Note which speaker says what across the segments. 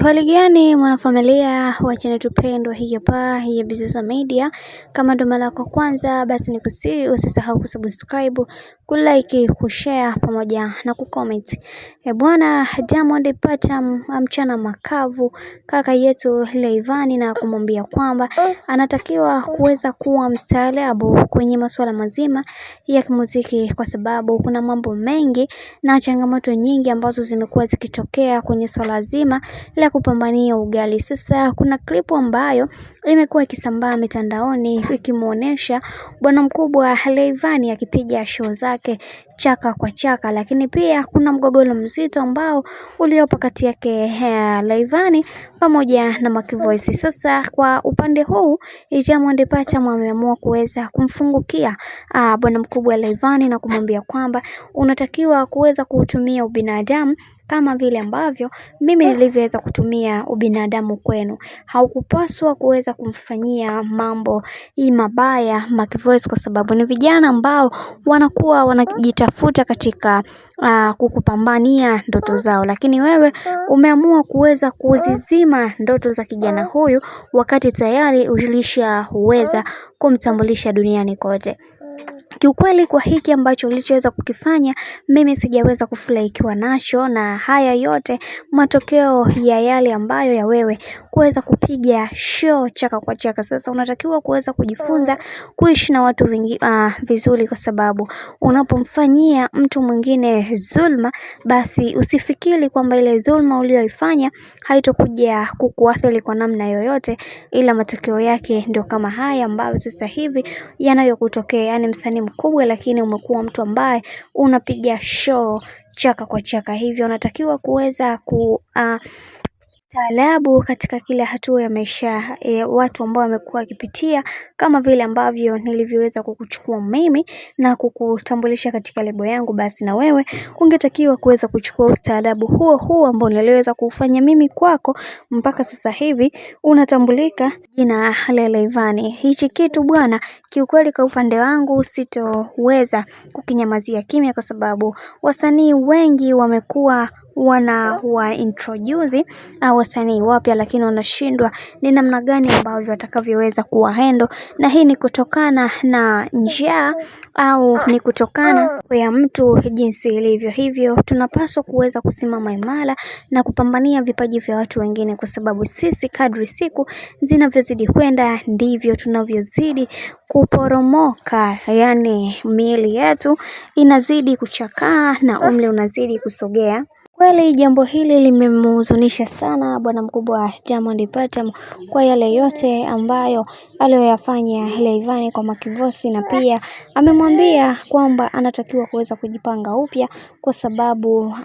Speaker 1: Hali gani mwanafamilia wa channel tupendwa hii hapa hii Bizoza Media. Kama ndo mara yako kwanza basi nikusihi usisahau kusubscribe, kulike, kushare pamoja na kucomment. Bwana Diamond Platnumz mchana makavu kaka yetu Rayvanny na kumwambia kwamba anatakiwa kuweza kuwa mstaarabu kwenye masuala mazima ya muziki, kwa sababu kuna mambo mengi na changamoto nyingi ambazo zimekuwa zikitokea kwenye swala zima la kupambania ugali. Sasa kuna klipu ambayo imekuwa ikisambaa mitandaoni ikimuonesha bwana mkubwa Rayvanny akipiga show zake chaka kwa chaka, lakini pia kuna mgogoro mzito ambao uliopo kati yake Rayvanny pamoja na Mac Voice. Sasa kwa upande huu Diamond Platnumz ameamua kuweza kumfungukia bwana mkubwa Rayvanny na kumwambia kwamba unatakiwa kuweza kutumia ubinadamu kama vile ambavyo mimi nilivyoweza kutumia ubinadamu kwenu. Haukupaswa kuweza kumfanyia mambo mabaya Mac Voice, kwa sababu ni vijana ambao wanakuwa wanajitafuta katika kukupambania ndoto zao, lakini wewe umeamua kuweza kuzizima ndoto za kijana huyu wakati tayari ulishaweza kumtambulisha duniani kote. Kiukweli kwa hiki ambacho ulichoweza kukifanya mimi sijaweza kufurahikiwa nacho, na haya yote matokeo ya yale ambayo ya wewe kuweza kupiga show chaka kwa chaka. Sasa unatakiwa kuweza kujifunza kuishi na watu vizuri, kwa sababu unapomfanyia mtu mwingine dhulma, basi usifikiri kwamba ile dhulma uliyoifanya haitokuja kukuathiri kwa namna yoyote, ila matokeo yake ndio kama haya ambayo sasa hivi yanayokutokea. Yani msanii mkubwa lakini umekuwa mtu ambaye unapiga show chaka kwa chaka, hivyo unatakiwa kuweza taalabu katika kila hatua ya maisha watu ambao wamekuwa wakipitia, kama vile ambavyo nilivyoweza kukuchukua mimi na kukutambulisha katika lebo yangu. Basi na wewe ungetakiwa kuweza kuchukua ustaarabu huo ambao niliweza kufanya mimi kwako, mpaka sasa hivi unatambulika jina la Rayvanny. Hichi kitu bwana, kiukweli kwa upande wangu sitoweza kukinyamazia kimya, kwa sababu wasanii wengi wamekuwa introduce wasanii wapya, lakini wanashindwa ni namna gani ambavyo watakavyoweza kuwahandle, na hii ni kutokana na njaa au ni kutokana ya mtu jinsi ilivyo. Hivyo tunapaswa kuweza kusimama imara na kupambania vipaji vya watu wengine, kwa sababu sisi kadri siku zinavyozidi kwenda ndivyo tunavyozidi kuporomoka, yani miili yetu inazidi kuchakaa na umri unazidi kusogea. Kweli jambo hili limemhuzunisha sana bwana mkubwa Diamond Platnumz kwa yale yote ambayo aliyoyafanya Rayvanny kwa Mac Voice, na pia amemwambia kwamba anatakiwa kuweza kujipanga upya, kwa sababu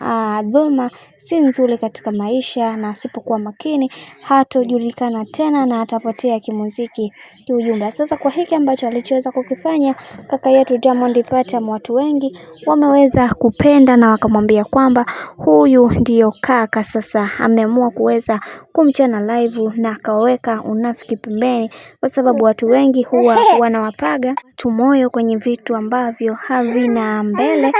Speaker 1: dhulma si nzuri katika maisha, na asipokuwa makini hatojulikana tena na atapotea kimuziki kiujumla. Sasa kwa hiki ambacho alichoweza kukifanya kaka yetu Diamond Platnumz, watu wengi wameweza kupenda na wakamwambia kwamba huyu ndiyo kaka. Sasa ameamua kuweza kumchana live na akaweka unafiki pembeni, kwa sababu watu wengi huwa wanawapaga tumoyo kwenye vitu ambavyo havina mbele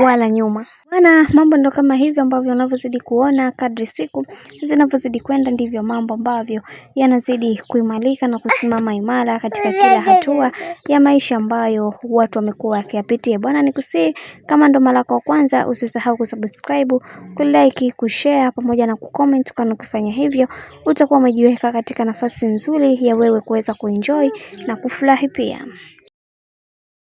Speaker 1: wala nyuma. Maana mambo ndo kama hivyo ambavyo unavyozidi kuona kadri siku zinavyozidi kwenda, ndivyo mambo ambavyo yanazidi kuimarika na kusimama imara katika kila hatua ya maisha ambayo watu wamekuwa wakiyapitia. Bwana nikusihi, kama ndo mara yako kwanza usisahau kusubscribe, kulike, kushare pamoja na kucomment. Kwa ukifanya hivyo utakuwa umejiweka katika nafasi nzuri ya wewe kuweza kuenjoy na kufurahi pia.